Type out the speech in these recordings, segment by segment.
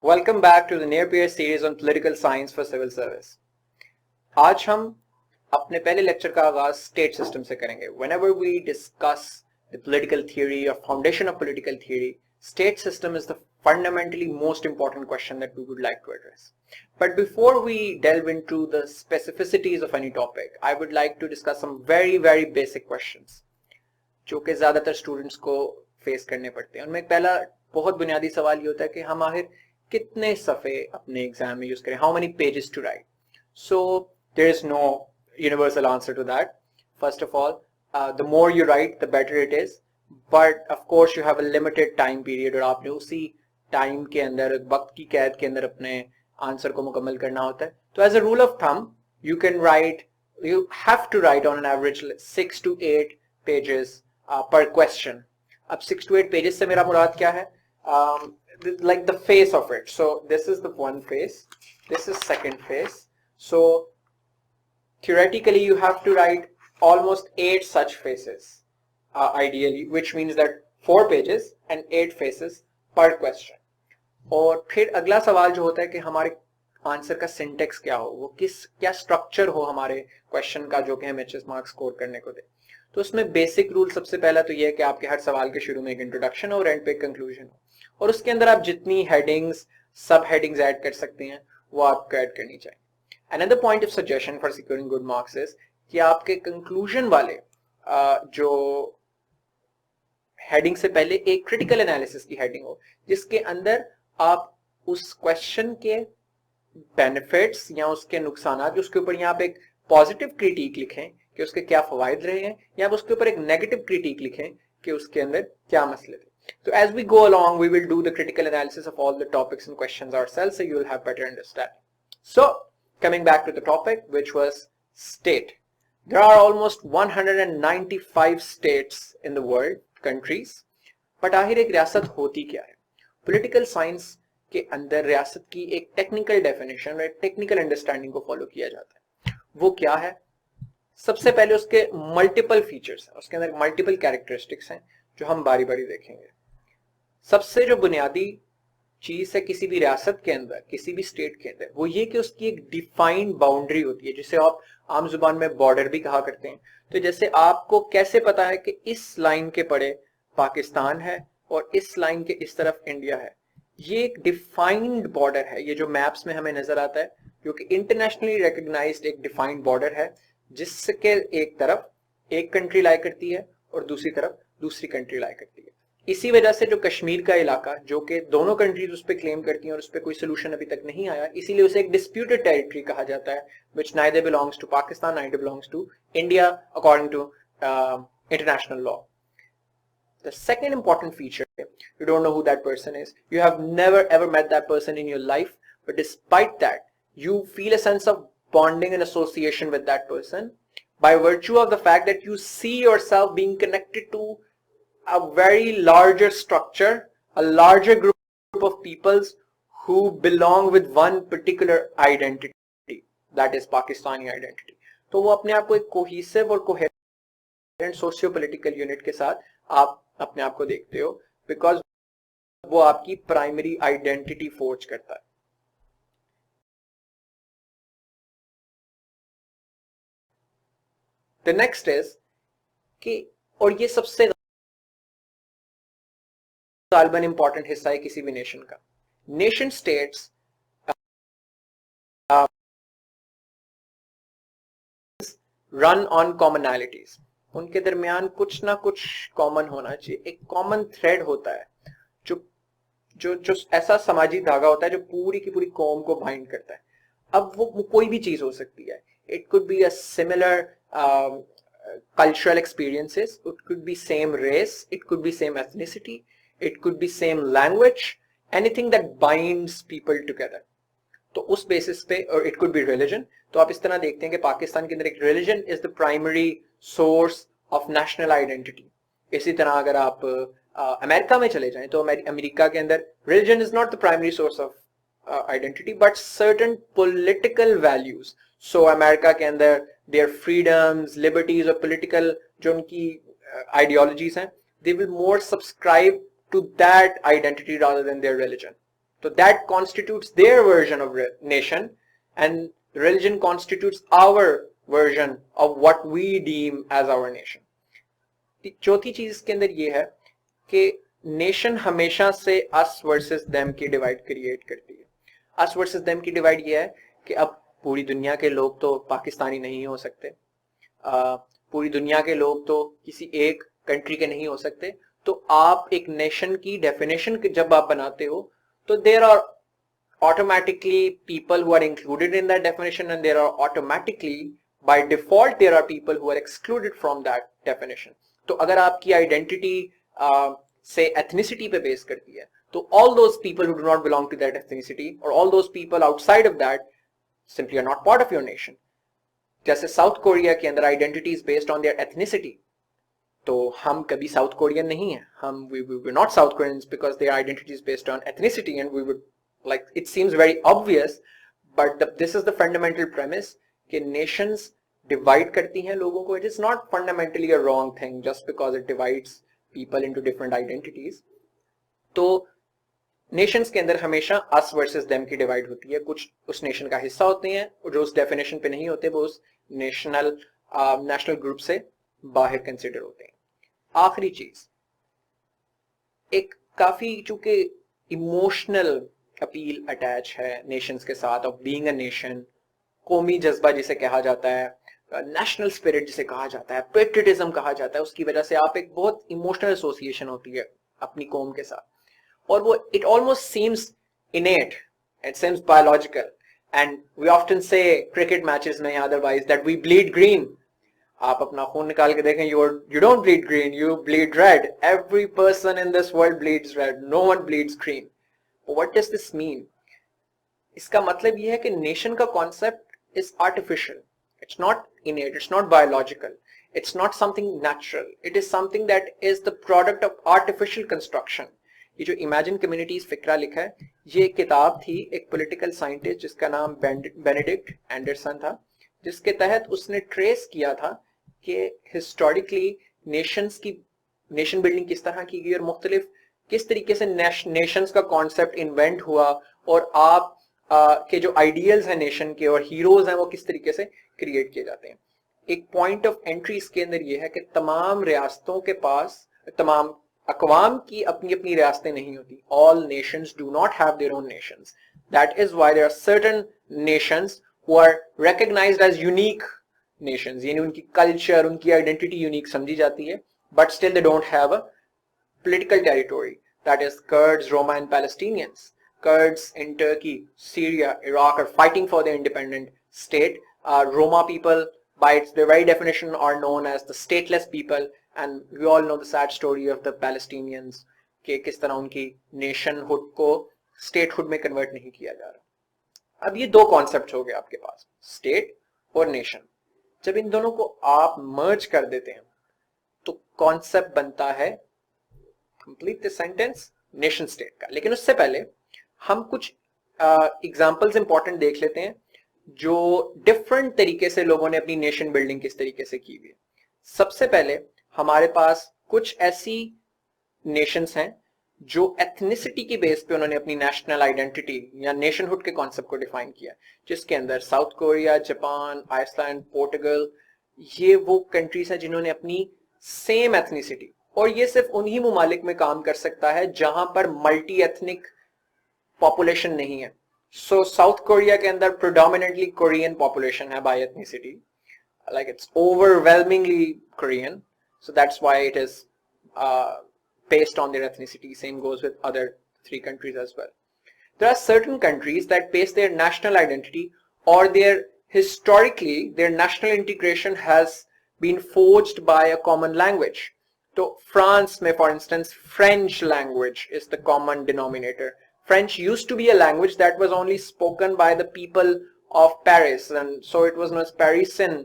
Welcome back to the near peer series on political science for civil service. आज हम अपने पहले lecture का आगाज स्टेट सिस्टम से करेंगे. Whenever we discuss the political theory or foundation of political theory, state system is the fundamentally most important question that we would like to address. But before we delve into the specificities of any topic, I would like to discuss some very basic questions जो कि ज्यादातर students को face करने पड़ते हैं. उनमें पहला बहुत बुनियादी सवाल ये होता है कि हम आखिर कितने सफ़े अपने एग्जाम में यूज करें. How many pages to write. So there is no universal answer to that. First of all, the more you write the better it is, but of course you have a limited time period और आपने उसी time के अंदर, वक्त की कैद के अंदर अपने आंसर को मुकम्मल करना होता है. तो as a rule of thumb you can write, you have to write on an average 6 to 8 pages per question. अब 6 to 8 pages से मेरा मुराद क्या है? Like the face of it. So this is the one face, this is second face. So theoretically you have to write almost 8 such faces ideally, which means that 4 pages and 8 faces per question. और फिर अगला सवाल जो होता है कि हमारे answer का सिंटेक्स क्या हो, वो क्या स्ट्रक्चर हो हमारे क्वेश्चन का जो कि हम एचएस मार्क्स स्कोर करने को दे. तो उसमें बेसिक रूल सबसे पहला तो ये है कि आपके हर सवाल के शुरू में एक इंट्रोडक्शन हो और एंड पे कंक्लूजन हो, और उसके अंदर आप जितनी हेडिंग्स, सब हेडिंग्स ऐड कर सकते हैं वो आपको ऐड करनी चाहिए. Another point of suggestion for securing good marks is कि आपके कंक्लूजन वाले जो हेडिंग से पहले एक क्रिटिकल एनालिसिस की हेडिंग हो, जिसके अंदर आप उस क्वेश्चन के बेनिफिट्स या उसके नुकसान, उसके ऊपर यहाँ पे एक पॉजिटिव क्रिटिक लिखें कि उसके क्या फवायद रहे हैं, या आप उसके ऊपर एक नेगेटिव क्रिटिक लिखें कि उसके अंदर क्या मसले थे. So as we go along, we will do the critical analysis of all the topics and questions ourselves, so you will have better understanding. So coming back to the topic, which was state. There are almost 195 states in the world, countries. but आखिर एक रियासत होती क्या है? Political science के अंदर रियासत की एक टेक्निकल डेफिनेशन और एक टेक्निकल अंडरस्टैंडिंग को फॉलो किया जाता है. वो क्या है? सबसे पहले उसके मल्टीपल फीचर्स हैं, उसके अंदर मल्टीपल कैरेक्टरिस्टिक्स हैं जो हम बारी बारी देखेंगे. सबसे जो बुनियादी चीज है किसी भी रियासत के अंदर, किसी भी स्टेट के अंदर, वो ये कि उसकी एक डिफाइंड बाउंड्री होती है, जिसे आप आम जुबान में बॉर्डर भी कहा करते हैं. तो जैसे आपको कैसे पता है कि इस लाइन के पड़े पाकिस्तान है और इस लाइन के इस तरफ इंडिया है? ये एक डिफाइंड बॉर्डर है. ये जो मैप्स में हमें नजर आता है, जो कि इंटरनेशनली रिकॉग्नाइज्ड एक डिफाइंड बॉर्डर है, जिसके एक तरफ एक कंट्री लाई करती है और दूसरी तरफ दूसरी कंट्री लाई करती है. इसी वजह से जो कश्मीर का इलाका, जो कि दोनों कंट्रीज उस पर क्लेम करती हैं और उस पर कोई सोल्यूशन अभी तक नहीं आया, इसीलिए उसे एक डिस्प्यूटेड टेरिटरी कहा जाता है, which neither belongs to Pakistan, neither belongs to India according to international law. The second important feature, you don't know who that person is, you have never ever met that person in your life, but despite that you feel a sense of bonding and association with that person by virtue of the fact that you see yourself being connected to a very larger structure, a larger group of peoples who belong with one particular identity, that is Pakistani identity. तो वो अपने आप को एक cohesive और coherent socio political unit के साथ आप अपने आप को देखते हो, बिकॉज वो आपकी प्राइमरी आइडेंटिटी फोर्ज करता है. The next is कि, और ये सबसे गालिबन इंपॉर्टेंट हिस्सा है किसी भी नेशन का. Nation states run on commonalities. उनके दरमियान कुछ ना कुछ कॉमन होना चाहिए, एक कॉमन थ्रेड होता है जो जो जो ऐसा समाजी धागा होता है जो पूरी की पूरी कौम को बाइंड करता है. अब वो कोई भी चीज हो सकती है. It could be a similar cultural experiences, it could be same race, it could be same ethnicity, it could be same language, anything that binds people together. तो उस बेसिस पे, और it could be religion. तो आप इस तरह देखते हैं कि पाकिस्तान के अंदर एक religion is the primary source of national identity. इसी तरह अगर आप अमेरिका में चले जाएं तो अमेरिका के अंदर religion is not the primary source of identity but certain political values. So America के अंदर their freedoms, liberties और political जो उनकी ideologies हैं, they will more subscribe to that identity rather than their religion. तो that constitutes their version of nation and religion constitutes our version of what we deem as our nation. चौथी चीज इसके अंदर ये है कि नेशन हमेशा से अस वर्सेस देम की डिवाइड क्रिएट करती है. अस वर्सेस देम की डिवाइड ये है कि अब पूरी दुनिया के लोग तो पाकिस्तानी नहीं हो सकते, पूरी दुनिया के लोग तो किसी एक कंट्री के नहीं हो सकते. तो आप एक नेशन की डेफिनेशन जब आप बनाते हो तो there are automatically people who are included in that definition and there are automatically by default there are people who are excluded from that definition. तो अगर आपकी आइडेंटिटी से एथनिसिटी पे बेस करती है तो all those people who do not belong to that ethnicity or all those people outside of that simply are not part of your nation. जैसे south Korea के अंदर identity is based on their ethnicity, तो हम कभी south Korean नहीं है, हम we were not South Koreans because their identity is based on ethnicity and we would like it seems very obvious but this is the fundamental premise कि nations divide करती हैं लोगों को. It is not fundamentally a wrong thing just because it divides people into different identities. तो nations के अंदर हमेशा us versus them की divide होती है. कुछ उस nation का हिस्सा होते हैं और जो उस definition पे नहीं होते वो उस national group से बाहर consider होते हैं. आखिरी चीज, एक काफी चूंकि इमोशनल अपील अटैच है नेशंस के साथ ऑफ बीइंग अ नेशन, कौमी जज्बा जिसे कहा जाता है, नेशनल स्पिरिट जिसे कहा जाता है, पेट्रियटिज्म कहा जाता है, उसकी वजह से आप एक बहुत इमोशनल एसोसिएशन होती है अपनी कौम के साथ और वो it almost seems innate, it seems biological and we often say cricket matches में otherwise that we bleed green. आप अपना खून निकाल के देखें, you don't bleed green, you bleed red. Every person in this world bleeds red. No one bleeds green. What does this mean? इसका मतलब यह है कि नेशन का concept is artificial. It's not innate, it's not biological, it's not something natural, it is something that is the product of artificial construction. ये जो imagine communities फिक्रा लिखा है, ये किताब थी एक पॉलिटिकल साइंटिस्ट जिसका नाम बेनेडिक्ट एंडरसन था, जिसके तहत उसने ट्रेस किया था कि हिस्टोरिकली नेशन बिल्डिंग किस तरह की गई और मुख्तलिफ किस तरीके से नेशंस का कॉन्सेप्ट इन्वेंट हुआ और आप के जो आइडियल्स हैं नेशन के और हीरोज हैं वो किस तरीके से क्रिएट किए जाते हैं. एक पॉइंट ऑफ एंट्री इसके अंदर ये है कि तमाम रियासतों के पास, तमाम अकवाम की अपनी अपनी रियासतें नहीं होती. All nations do not have their own nations. That is why there are certain nations who are recognised as unique nations, यानी उनकी कल्चर, उनकी आइडेंटिटी यूनिक समझी जाती है, but still they don't have a political territory. That is Kurds, Roma and Palestinians. Kurds in Turkey, Syria, Iraq are fighting for their independent state. Roma people, by their very definition, are known as the stateless people, and we all know the sad story of the Palestinians कि किस तरह उनकी nationhood को statehood में convert नहीं किया जा रहा. अब ये दो concepts हो गए आपके पास, state और nation. जब इन दोनों को आप merge कर देते हैं तो concept बनता है complete the sentence nation state का. लेकिन उससे पहले हम कुछ एग्जांपल्स इंपॉर्टेंट देख लेते हैं जो डिफरेंट तरीके से लोगों ने अपनी नेशन बिल्डिंग किस तरीके से की हुई है. सबसे पहले हमारे पास कुछ ऐसी नेशंस हैं जो एथनिसिटी की बेस पे उन्होंने अपनी नेशनल आइडेंटिटी या नेशनहुड के कॉन्सेप्ट को डिफाइन किया, जिसके अंदर South Korea, Japan, Iceland, Portugal, ये वो कंट्रीज हैं जिन्होंने अपनी सेम एथनिसिटी, और ये सिर्फ उन्हीं मुमालिक में काम कर सकता है जहां पर मल्टी एथनिक पॉपुलेशन नहीं है. सो साउथ कोरिया के अंदर प्रोडोमिनेटली कोरियन पॉपुलेशन है by ethnicity, like it's overwhelmingly Korean, so that's why it is based on their ethnicity. Same goes with other 3 countries as well. There are certain countries that base their national identity or their historically their national integration has been forged by a common language. So France में for instance French language is the common denominator. French used to be a language that was only spoken by the people of Paris, and so it was known as Parisian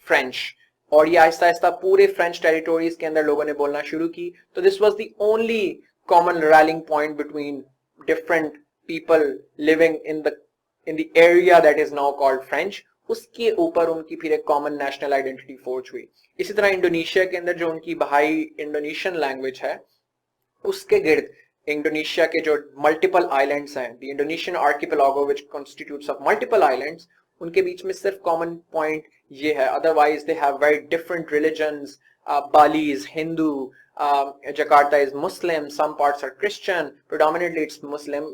French. और ये आहिस्ता आहिस्ता पूरे French territories के अंदर लोगों ने बोलना शुरू की. तो this was the only common railing point between different people living in the area that is now called French. उसके ऊपर उनकी फिर एक कॉमन नेशनल आइडेंटिटी फोर्ज हुई. इसी तरह इंडोनेशिया के अंदर जो उनकी बहाई इंडोनेशियन लैंग्वेज है उसके गिर्द इंडोनेशिया के जो मल्टीपल आइलैंड्स हैं, the Indonesian archipelago which constitutes of multiple islands, उनके बीच में सिर्फ कॉमन पॉइंट ये है, otherwise they have very different religions. Bali is Hindu, Jakarta is Muslim, some parts are Christian, predominantly it's Muslim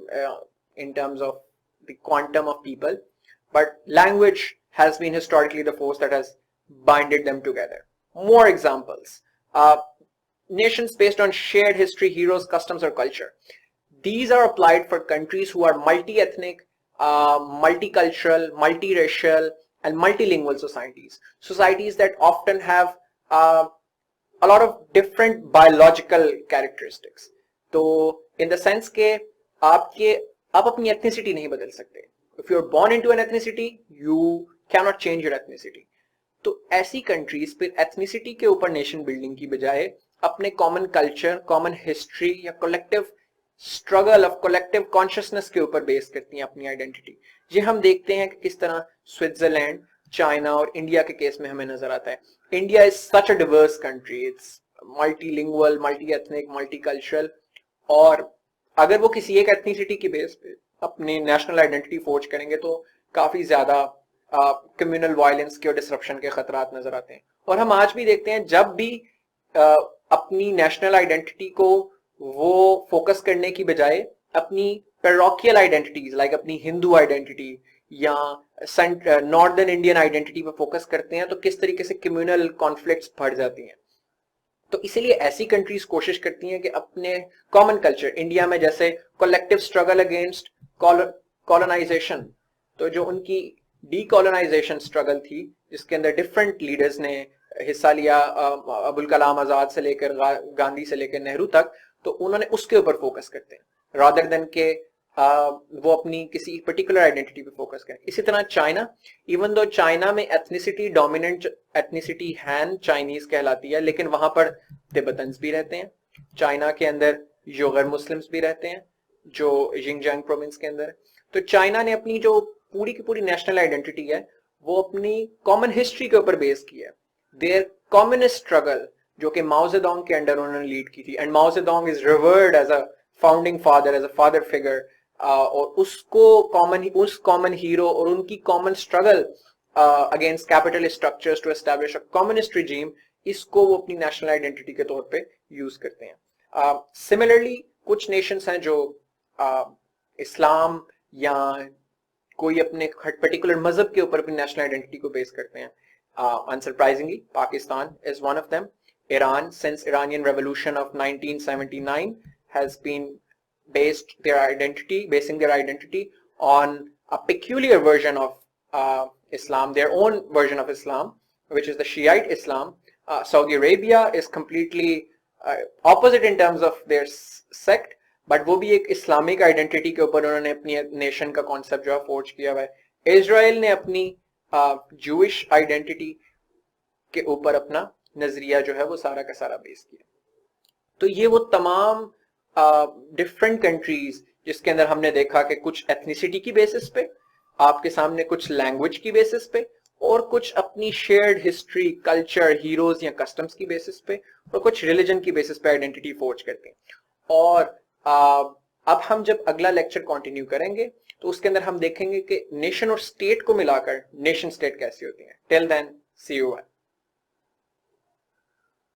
in terms of the quantum of people, but language has been historically the force that has binded them together. More examples. Nations based on shared history, heroes, customs or culture. These are applied for countries who are multi-ethnic, multicultural, multiracial and multilingual societies. Societies that often have a lot of different biological characteristics. तो in the sense के आप अपनी ethnicity नहीं बदल सकते. If you are born into an ethnicity, you cannot change your ethnicity. तो ऐसी countries फिर ethnicity के ऊपर nation building की बजाय अपने common culture, common history या collective struggle of collective consciousness के ऊपर base करती हैं अपनी identity. ये हम देखते हैं कि किस तरह स्विट्जरलैंड, चाइना और इंडिया के केस में हमें नजर आता है. India is such a Divers country, it's multilingual, multi ethnic, multicultural, और अगर वो किसी एक एथनिसिटी की बेस पे अपनी नेशनल आइडेंटिटी फोर्ज करेंगे तो काफी ज्यादा कम्युनल वायलेंस के और डिसरप्शन के खतरात नजर आते हैं. और हम आज भी देखते हैं जब भी अपनी नेशनल आइडेंटिटी को वो फोकस करने की बजाय अपनी पैरोकियल आइडेंटिटीज लाइक अपनी हिंदू आइडेंटिटी या नॉर्दर्न इंडियन आइडेंटिटी पे फोकस करते हैं तो किस तरीके से कम्युनल कॉन्फ्लिक्ट्स बढ़ जाती हैं. तो इसीलिए ऐसी कंट्रीज कोशिश करती हैं कि अपने कॉमन कल्चर, इंडिया में जैसे कलेक्टिव स्ट्रगल अगेंस्ट कॉलोनाइजेशन, तो जो उनकी डीकॉलोनाइजेशन स्ट्रगल थी जिसके अंदर डिफरेंट लीडर्स ने हिस्सा लिया, अबुल कलाम आजाद से लेकर गांधी से लेकर नेहरू तक, तो उन्होंने उसके ऊपर फोकस करते हैं रादर देन के वो अपनी किसी पर्टिकुलर आइडेंटिटी पे फोकस करें. इसी तरह चाइना, इवन दो चाइना में एथनिसिटी डोमिनेंट एथनिसिटी हैन चाइनीज कहलाती है, लेकिन वहां पर तिब्बतन्स भी रहते हैं. चाइना के अंदर योगर मुस्लिम्स भी रहते हैं जो जिंगजांग प्रोविंस के अंदर. तो चाइना ने अपनी जो पूरी की पूरी नेशनल आइडेंटिटी है वो अपनी कॉमन हिस्ट्री के ऊपर बेस की है. देयर कम्युनिस्ट स्ट्रगल जो कि माओ जेडोंग के अंडर उन्होंने लीड की थी, and Mao Zedong is revered as a founding father, as a father figure, और उस कॉमन हीरो और उनकी common struggle against capitalist structures to establish a communist regime, इसको वो अपनी नेशनल आइडेंटिटी के तौर पे यूज करते हैं. सिमिलरली कुछ नेशंस हैं जो इस्लाम या कोई अपने पर्टिकुलर मजहब के ऊपर अपनी नेशनल आइडेंटिटी को बेस करते हैं. Unsurprisingly Pakistan is one of them. Iran, since Iranian revolution of 1979, has been basing their identity on a peculiar version of Islam, their own version of Islam, which is the Shiite Islam. Saudi Arabia is completely opposite in terms of their sect, but वो भी एक Islamic identity के ऊपर उन्होंने अपनी nation का concept जो है फोर्ज किया हुआ है. इजराइल ने अपनी जूइश आइडेंटिटी के ऊपर अपना नजरिया जो है वो सारा का सारा बेस किया. तो ये वो तमाम डिफरेंट कंट्रीज जिसके अंदर हमने देखा कि कुछ एथनिसिटी की बेसिस पे आपके सामने, कुछ लैंग्वेज की बेसिस पे, और कुछ अपनी शेयर्ड हिस्ट्री, कल्चर, हीरोज या कस्टम्स की बेसिस पे, और कुछ रिलीजन की बेसिस पे आइडेंटिटी फोर्ज करते हैं. और अब हम जब अगला लेक्चर कंटिन्यू करेंगे तो उसके अंदर हम देखेंगे कि नेशन और स्टेट को मिलाकर नेशन स्टेट कैसी होती है. Till then, see you.